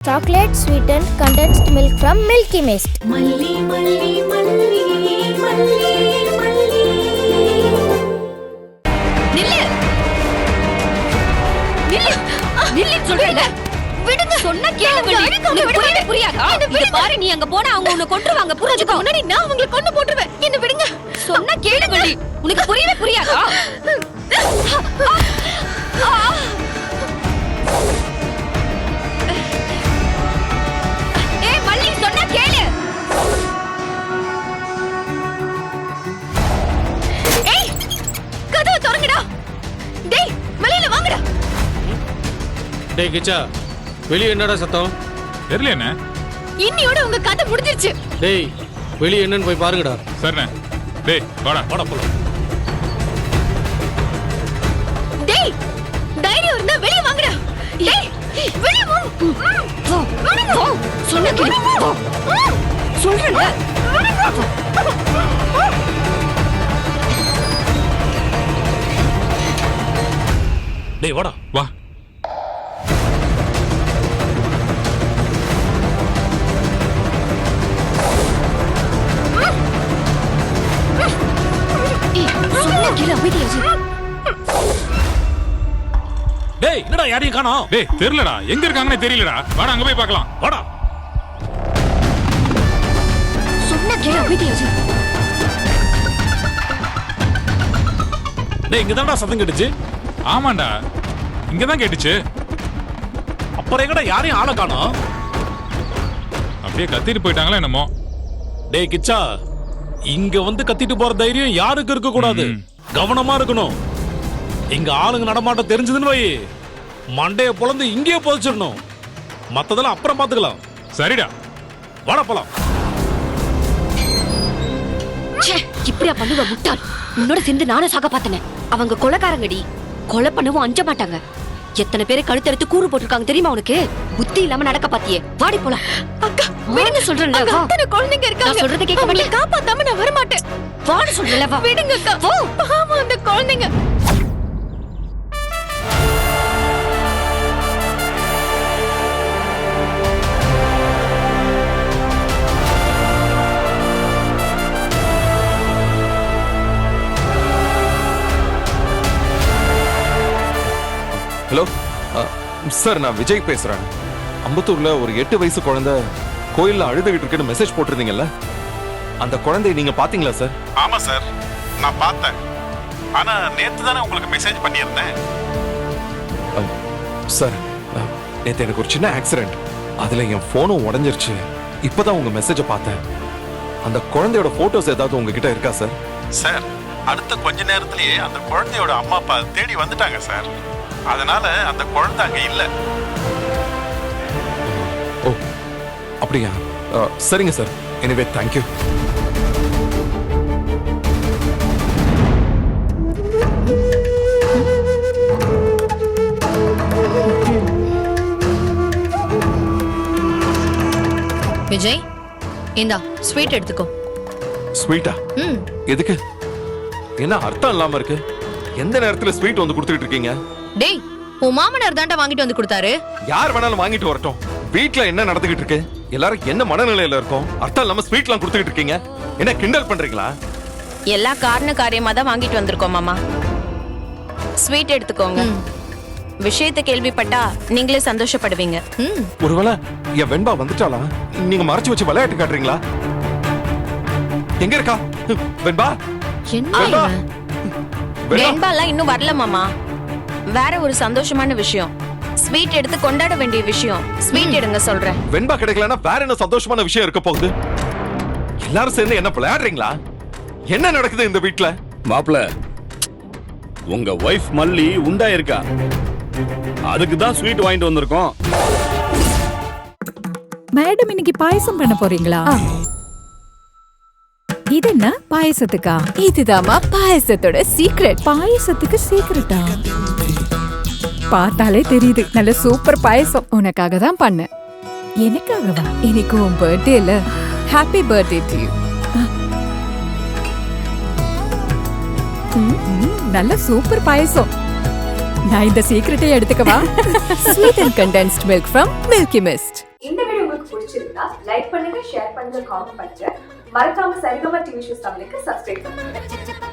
Chocolate sweetened condensed milk from Milky Mist. மல்லி மல்லி மல்லி மல்லி மல்லி. நில்லு நில்லு நில்லு சொல்றேன்ல. விடுங்க சொன்னா கேளுங்க. உனக்கு புரியாதா? இத பாரு, நீ அங்க போனா அவங்க உன்னை கொன்றுவாங்க. புரிஞ்சுக்கோ. முன்னாடி நான் அவங்களை கொன்னு போட்டுருவேன். என்ன விடுங்க. சொன்னா கேளுங்க. உனக்கு புரியவே புரியாதா? ஏய் மல்லி, சொன்னா கேளு. ஏய் கதவை திறங்கடா. டேய் வெளியில வாங்கடா. டேய் கிச்சா, வெளியே என்னடா சத்தம்? தெரியல என்ன. இன்னியோட உங்க கதை முடிஞ்சிருச்சு. டேய் வெளியே என்னன்னு போய் பாருங்கடா. சரிண்ணே. டேய் வாடா வாடா போலாம். டேய் தைரியம் இருந்தா வெளிய வாங்கடா. டேய் வெளிய வா. வா சொன்னா கேளு. சொல்றேன்ல. டேய் வாடா. வா. சொன்னா கேளு, அமைதியா இரு. டேய் என்னடா யாரையும் காணோம்? டேய் தெரியலடா, எங்க இருக்காங்கன்னே தெரியலடா. வாடா அங்க போய் பார்க்கலாம். வாடா. சொன்னா கேளு, அமைதியா இரு. டேய் இங்க தான்டா சத்தம் கேட்டுச்சு. ஆமாண்டா, இங்க தான் கேட்டுச்சு. அப்புறம் எங்கடா யாரையும் ஆளை காணோம்? அப்படியே கத்திட்டு போயிட்டாங்களா என்னமோ. டேய் கிச்சா, இங்க வந்து கத்திட்டு போற தைரியம் யாருக்கு இருக்க கூடாது. கவனமா இருக்கணும். இங்க ஆளுங்க நடமாட்டம் தெரிஞ்சதுன்னு வை, மண்டைய பொளந்து இங்கேயே புதைச்சிடணும். மத்ததெல்லாம் அப்புறம் பாத்துக்கலாம். சரிடா வாடா போலாம். ச்சே, இப்படியா பண்ணுவ முட்டாள். உன்னோட சேர்ந்து நானே சாக பார்த்தனே. அவங்க கொலைக்காரங்கடி. கொலை பண்ணவும் அஞ்ச மாட்டாங்க. எத்தனை பேரை கழுத்தெடுத்து கூறு போட்டிருக்காங்க தெரியுமா உனக்கு? புத்தி இல்லாம நடக்க பாத்தியே. வாடி போலாம். அக்கா விடுங்க சொல்றேன்ல. வா. அத்தனை குழந்தைங்க இருக்காங்க. நான் சொல்றத கேட்க மாட்டே. காப்பாத்தாம நான் வர மாட்டேன். வாடி சொல்றேன்ல. வா. விடுங்க அக்கா. வா. பாவம் அந்த குழந்தைங்க. ஹலோ சார், நான் விஜய் பேசுறேன். அம்பத்தூர்ல ஒரு 8 வயசு குழந்தை கோயில்ல அழுதுகிட்டு இருக்குன்னு மெசேஜ் போட்டிருந்தீங்கல்ல, அந்த குழந்தையை நீங்க பாத்தீங்களா சார்? ஆமா சார், நான் பார்த்தேன். ஆனா நேத்து தானே உங்களுக்கு மெசேஜ் பண்ணியிருந்தேன். சார், நேத்து எனக்கு ஒரு சின்ன ஆக்சிடென்ட். அதுல என் போனும் உடைஞ்சிருச்சு. இப்பதான் உங்க மெசேஜை பார்த்தேன். அந்த குழந்தையோட போட்டோஸ் ஏதாவது உங்ககிட்ட இருக்கா சார்? சார், அடுத்த கொஞ்ச நேரத்திலேயே அந்த குழந்தையோட அம்மா அப்பா தேடி வந்துட்டாங்க சார். அதனால அந்த குழந்தை அங்க இல்ல. ஓ அப்படியா? சரிங்க சார். Anyway thank you. விஜய் இந்தா ஸ்வீட் எடுத்துக்கோ. ஸ்வீட்டா? எதுக்கு? என்ன அர்த்தம் இல்லாம இருக்கு? எந்த நேரத்துல ஸ்வீட் வந்து கொடுத்துட்டு இருக்கீங்க? டேய் உன் மாமனார் தாண்டா வாங்கிட்டு வந்து கொடுத்தாரு. யார் வேணாலும் வாங்கிட்டு வரட்டும். வீட்ல என்ன நடந்துகிட்டு இருக்கு? எல்லாரும் என்ன மனநிலையில இருக்கோம்? அர்த்தம் இல்லாம ஸ்வீட்லாம் கொடுத்துட்டு இருக்கீங்க. என்ன கிண்டல் பண்றீங்களா? எல்லா காரியமா தான் வாங்கிட்டு வந்திருக்கோம் மாமா. ஸ்வீட் எடுத்துக்கோங்க. விஷயத்தை கேள்விப்பட்டா நீங்களே சந்தோஷப்படுவீங்க. ஒருவேளை என் வெண்பா வந்துட்டாளா? நீங்க மறைச்சு வச்சு விளையாட்டு காட்டுறீங்களா? எங்க இருக்கா வெண்பா? வெண்பா? வெண்பாலாம் இன்னும் வரல மாமா. வேற ஒரு சந்தோஷமான விஷயம், ஸ்வீட் எடுத்து கொண்டாட வேண்டிய விஷயம். ஸ்வீட் எடுங்க சொல்றேன். வெண்பா கிடைக்கலன்னா வேற என்ன சந்தோஷமான விஷயம் இருக்க போகுது? எல்லாரும் சேர்ந்து என்ன விளையாடுறீங்களா? என்ன நடக்குது இந்த வீட்ல? மாப்ள, உங்க வைஃப் மல்லி உண்டா இருக்கா, அதுக்கு தான் ஸ்வீட் வாங்கிட்டு வந்திருக்கோம். மேடம் இன்னைக்கு பாயசம் பண்ண போறீங்களா? இது என்ன பாயசத்துக்கா? இதுதாமா பாயசத்தோட சீக்ரெட். பாயசத்துக்கு சீக்ரெட்டா? பார்த்தாலே தெரியுது. நல்ல சூப்பர் பாயசம். உனக்காக தான் பண்ணேன். எனக்காகவா? இன்னைக்கு உன் பர்த்டே இல்ல? Happy birthday to you. நல்ல சூப்பர் பாயசம். நான் இந்த சீக்ரெட்டை எடுத்துக்கவா? Sweet and condensed milk from Milky Mist. பிடிச்சிருந்தா லைக் பண்ணுங்க, ஷேர் பண்ணுங்க, காமெண்ட் பண்ணுங்க. மறக்காம சரிகமா டிவி ஷோஸ் தமிழுக்கு சப்ஸ்கிரைப் பண்ணுங்க.